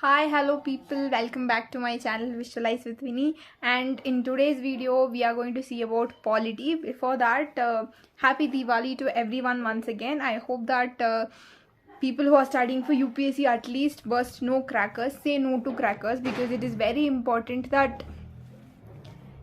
Hi, hello people, welcome back to my channel Visualize with Vini, and in today's video we are going to see about polity. Before that, happy Diwali to everyone once again. I hope that people who are studying for UPSC at least burst no crackers, say no to crackers, because it is very important that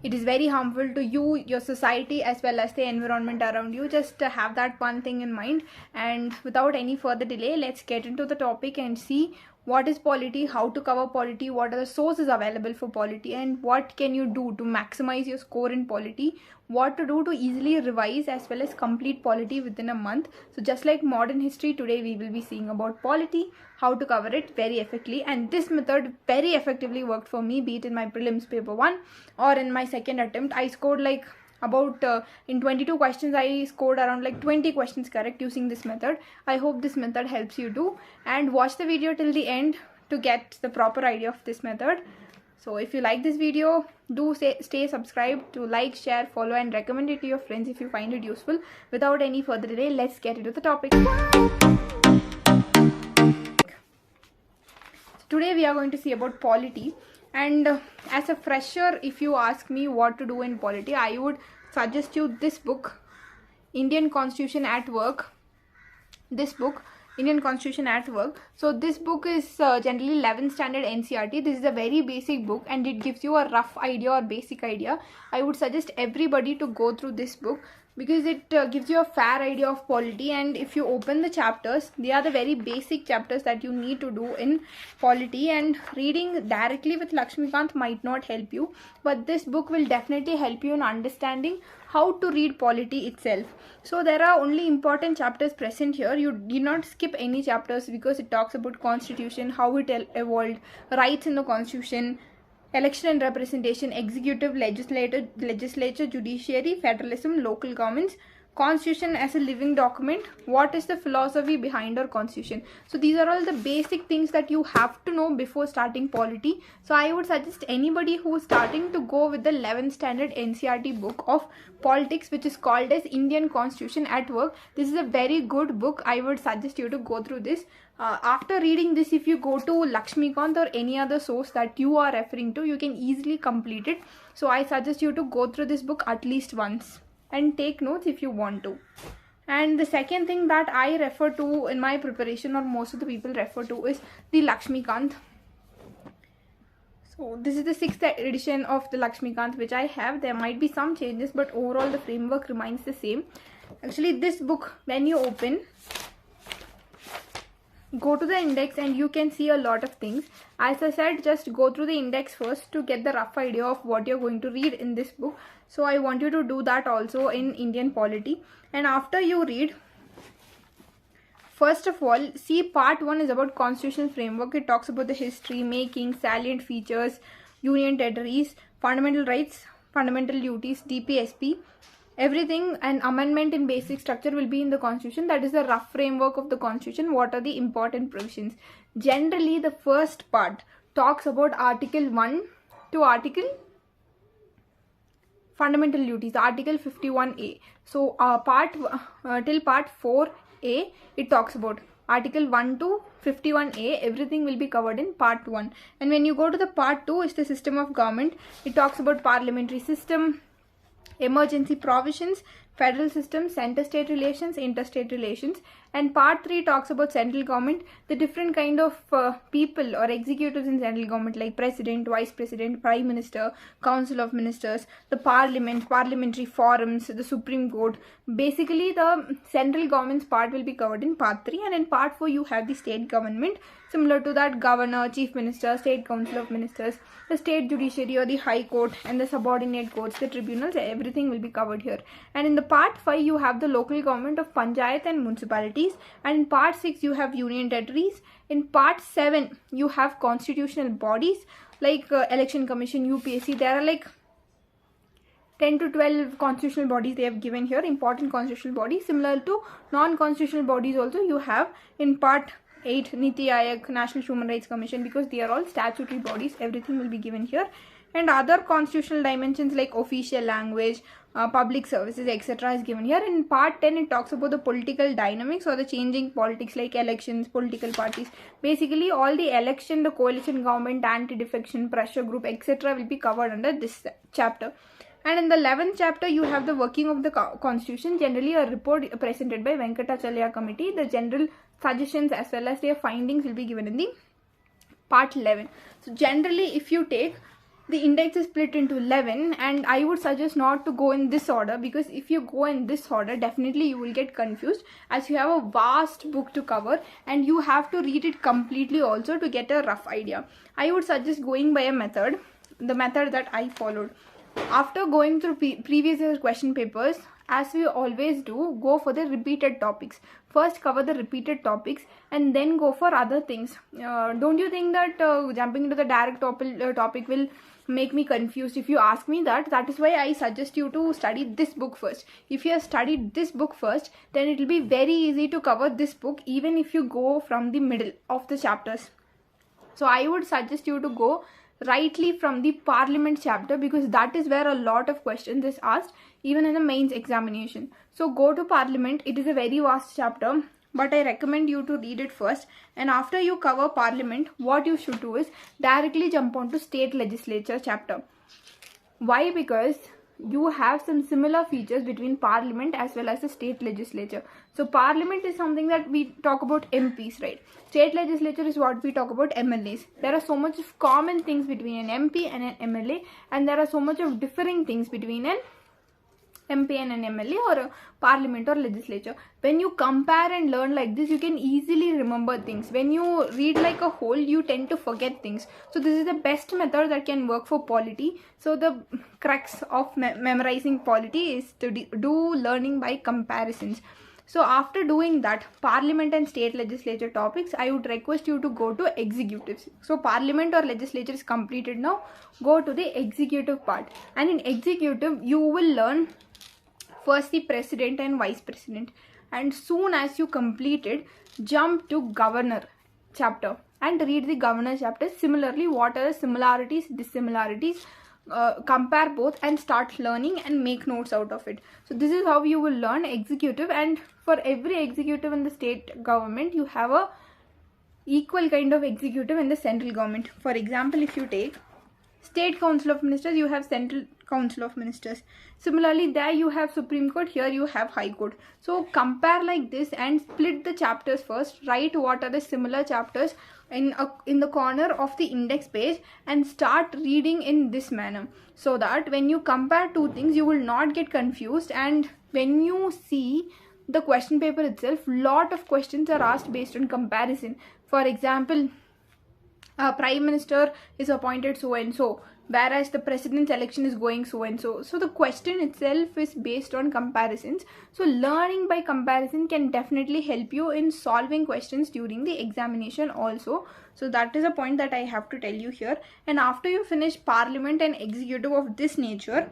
it is very harmful to you, your society, as well as the environment around you. Just have that one thing in mind. And without any further delay, let's get into the topic and see what is polity, how to cover polity, what are the sources available for polity, and what can you do to maximize your score in polity, what to do to easily revise as well as complete polity within a month. So just like modern history, today we will be seeing about polity, how to cover it very effectively. And this method very effectively worked for me, be it in my prelims paper 1 or in my second attempt. I scored like about in 22 questions I scored around like 20 questions correct using this method. I hope this method helps you too, and watch the video till the end to get the proper idea of this method. So if you like this video, do stay subscribed, to like, share, follow and recommend it to your friends if you find it useful. Without any further delay, let's get into the topic. Today we are going to see about polity, and as a fresher, if you ask me what to do in polity, I would suggest you this book, Indian Constitution at Work. This book, Indian Constitution at Work. So this book is generally 11th standard NCERT. This is a very basic book and it gives you a rough idea or basic idea. I would suggest everybody to go through this book because it gives you a fair idea of polity. And if you open the chapters, they are the very basic chapters that you need to do in polity, and reading directly with Lakshmikant might not help you, but this book will definitely help you in understanding how to read polity itself. So there are only important chapters present here. You did not skip any chapters because it talks about constitution, how it evolved, rights in the constitution, election and representation, executive, legislature, judiciary, federalism, local governments, constitution as a living document, what is the philosophy behind our constitution. So these are all the basic things that you have to know before starting polity. So I would suggest anybody who is starting to go with the 11th standard NCERT book of politics, which is called as Indian Constitution at Work. This is a very good book. I would suggest you to go through this. After reading this, if you go to Lakshmikant or any other source that you are referring to, you can easily complete it. So I suggest you to go through this book at least once and take notes if you want to. And the second thing that I refer to in my preparation, or most of the people refer to, is the Lakshmikant. So this is the 6th edition of the Lakshmikant which I have. There might be some changes, but overall the framework remains the same. Actually, this book, when you open, go to the index and you can see a lot of things. As I said, just go through the index first to get the rough idea of what you're going to read in this book. So I want you to do that also in Indian polity. And after you read, first of all, see part 1 is about constitutional framework. It talks about the history, making, salient features, union territories, fundamental rights, fundamental duties, DPSP. Everything, an amendment in basic structure will be in the constitution. That is the rough framework of the constitution. What are the important provisions? Generally, the first part talks about article 1 to article fundamental duties, article 51A. So till part 4A, it talks about article 1 to 51A. Everything will be covered in part 1. And when you go to the part 2, is the system of government. It talks about parliamentary system, emergency provisions, federal system, center-state relations, interstate relations. And part 3 talks about central government, the different kind of people or executives in central government, like president, vice president, prime minister, council of ministers, the parliament, parliamentary forums, the supreme court. Basically the central government's part will be covered in part 3, and in part 4 you have the state government. Similar to that, governor, chief minister, state council of ministers, the state judiciary or the high court, and the subordinate courts, the tribunals, everything will be covered here. And in the part 5 you have the local government of panchayat and municipalities, and in part 6 you have union territories. In part 7 you have constitutional bodies like election commission, UPSC. There are like 10 to 12 constitutional bodies they have given here, important constitutional bodies. Similar to non-constitutional bodies also you have in part 8, Niti Aayog, National Human Rights Commission, because they are all statutory bodies. Everything will be given here. and other constitutional dimensions like official language, public services, etc. is given here. In part 10, it talks about the political dynamics or the changing politics like elections, political parties. Basically, all the election, the coalition government, anti-defection, pressure group, etc. will be covered under this chapter. And in the 11th chapter, you have the working of the constitution. Generally, a report presented by Venkatachalya committee. The general suggestions as well as their findings will be given in the part 11. So generally, if you take the index is split into 11, and I would suggest not to go in this order, because if you go in this order, definitely you will get confused, as you have a vast book to cover and you have to read it completely also to get a rough idea. I would suggest going by a method, the method that I followed. After going through previous year's question papers, as we always do, go for the repeated topics. First cover the repeated topics and then go for other things. Don't you think that jumping into the direct topic will make me confused? If you ask me that, that is why I suggest you to study this book first. If you have studied this book first, then it will be very easy to cover this book even if you go from the middle of the chapters. So I would suggest you to go rightly from the Parliament chapter, because that is where a lot of questions is asked even in the mains examination. So go to Parliament. It is a very vast chapter, but I recommend you to read it first, and after you cover Parliament, what you should do is directly jump on to State Legislature chapter. Why? Because you have some similar features between Parliament as well as the State Legislature. So Parliament is something that we talk about MPs, right? State Legislature is what we talk about MLAs. There are so much of common things between an MP and an MLA, and there are so much of differing things between an MP and an MLA or a Parliament or legislature. When you compare and learn like this, you can easily remember things. When you read like a whole, you tend to forget things. So this is the best method that can work for polity. So the crux of memorizing polity is to do learning by comparisons. So after doing that, Parliament and State Legislature topics, I would request you to go to executives. So Parliament or legislature is completed now. Go to the executive part. And in executive, you will learn first the president and vice president. And soon as you complete it, jump to governor chapter and read the governor chapter. Similarly, what are the similarities, dissimilarities, compare both and start learning and make notes out of it. So this is how you will learn executive, and for every executive in the state government, you have a equal kind of executive in the central government. For example, if you take State Council of Ministers, you have Central Council of Ministers. Similarly, there you have Supreme Court, here you have High Court. So compare like this and split the chapters first. Write what are the similar chapters in the corner of the index page and start reading in this manner, so that when you compare two things, you will not get confused. And when you see the question paper itself, lot of questions are asked based on comparison. For example, Prime Minister is appointed so and so, whereas the president's election is going so and so. So the question itself is based on comparisons. So learning by comparison can definitely help you in solving questions during the examination also. So that is a point that I have to tell you here. And after you finish Parliament and executive of this nature,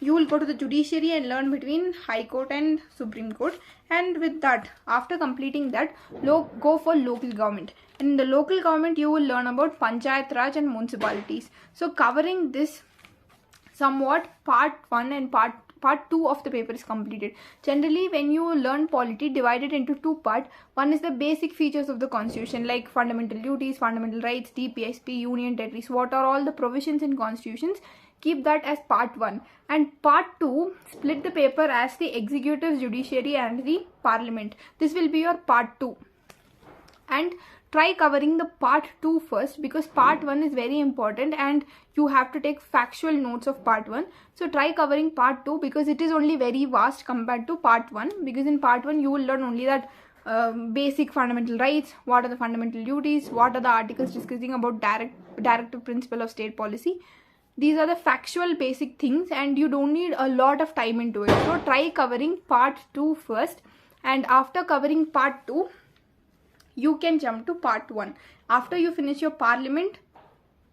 you will go to the judiciary and learn between High Court and Supreme Court. And with that, after completing that, go for local government. And in the local government, you will learn about Panchayat Raj and municipalities. So covering this somewhat, part 1 and part 2 of the paper is completed. Generally, when you learn polity, divide it into two parts. One is the basic features of the constitution, like fundamental duties, fundamental rights, DPSP, union territories. What are all the provisions in constitutions? Keep that as part 1. And part 2, split the paper as the executive, judiciary and the parliament. This will be your part 2. And try covering the part 2 first, because part 1 is very important and you have to take factual notes of part 1. So try covering part 2, because it is only very vast compared to part 1. Because in part 1 you will learn only that basic fundamental rights, what are the fundamental duties, what are the articles discussing about directive principle of state policy. These are the factual basic things and you don't need a lot of time into it. So try covering part 2 first, and after covering part 2, you can jump to part 1. After you finish your Parliament,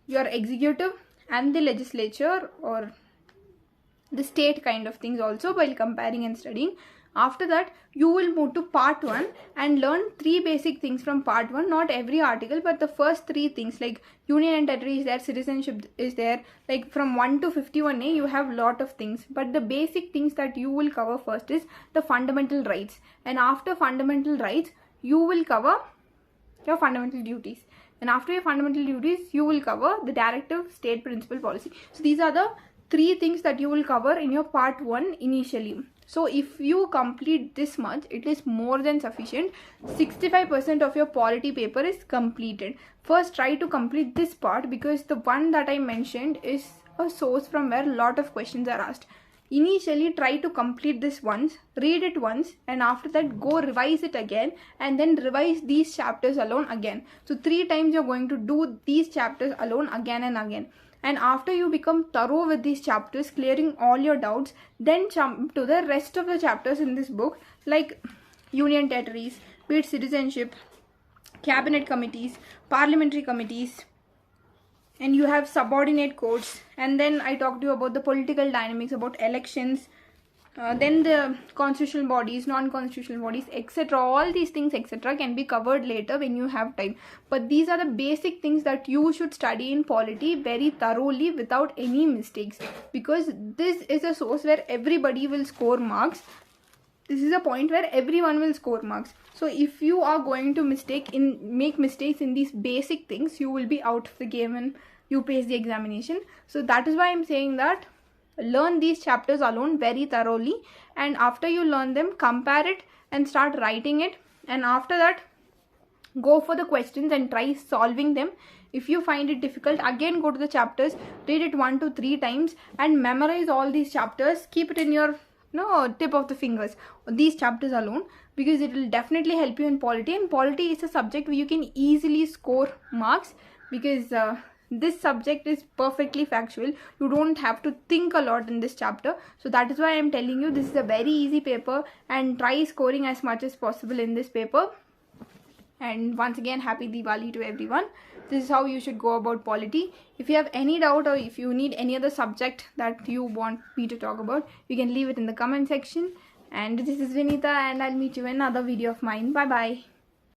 your executive and the legislature or the state kind of things also while comparing and studying. After that, you will move to part 1 and learn 3 basic things from part 1. Not every article, but the first 3 things, like union and territory is there, citizenship is there. Like from 1 to 51A, you have lot of things. But the basic things that you will cover first is the fundamental rights. And after fundamental rights, you will cover your fundamental duties. And after your fundamental duties, you will cover the directive, state, principal, policy. So these are the 3 things that you will cover in your part 1 initially. So if you complete this much, it is more than sufficient. 65% of your polity paper is completed. First, try to complete this part, because the one that I mentioned is a source from where a lot of questions are asked. Initially, try to complete this once, read it once, and after that go revise it again, and then revise these chapters alone again. So 3 times you're going to do these chapters alone again and again. And after you become thorough with these chapters, clearing all your doubts, then jump to the rest of the chapters in this book, like union territories, be it citizenship, cabinet committees, parliamentary committees, and you have subordinate courts. And then I talked to you about the political dynamics, about elections, then the constitutional bodies, non-constitutional bodies, etc. All these things, etc. can be covered later when you have time. But these are the basic things that you should study in polity very thoroughly without any mistakes, because this is a source where everybody will score marks. This is a point where everyone will score marks. So if you are going to make mistakes in these basic things, you will be out of the game when you pass the examination. So that is why I'm saying that learn these chapters alone very thoroughly, and after you learn them, compare it and start writing it. And after that, go for the questions and try solving them. If you find it difficult, again go to the chapters, read it 1 to 3 times, and memorize all these chapters. Keep it in your tip of the fingers, these chapters alone, because it will definitely help you in polity. And polity is a subject where you can easily score marks, because this subject is perfectly factual. You don't have to think a lot in this chapter. So that is why I am telling you this is a very easy paper, and try scoring as much as possible in this paper. And once again, happy Diwali to everyone. This is how you should go about polity. If you have any doubt, or if you need any other subject that you want me to talk about, you can leave it in the comment section. And this is Vinita, and I'll meet you in another video of mine. Bye bye.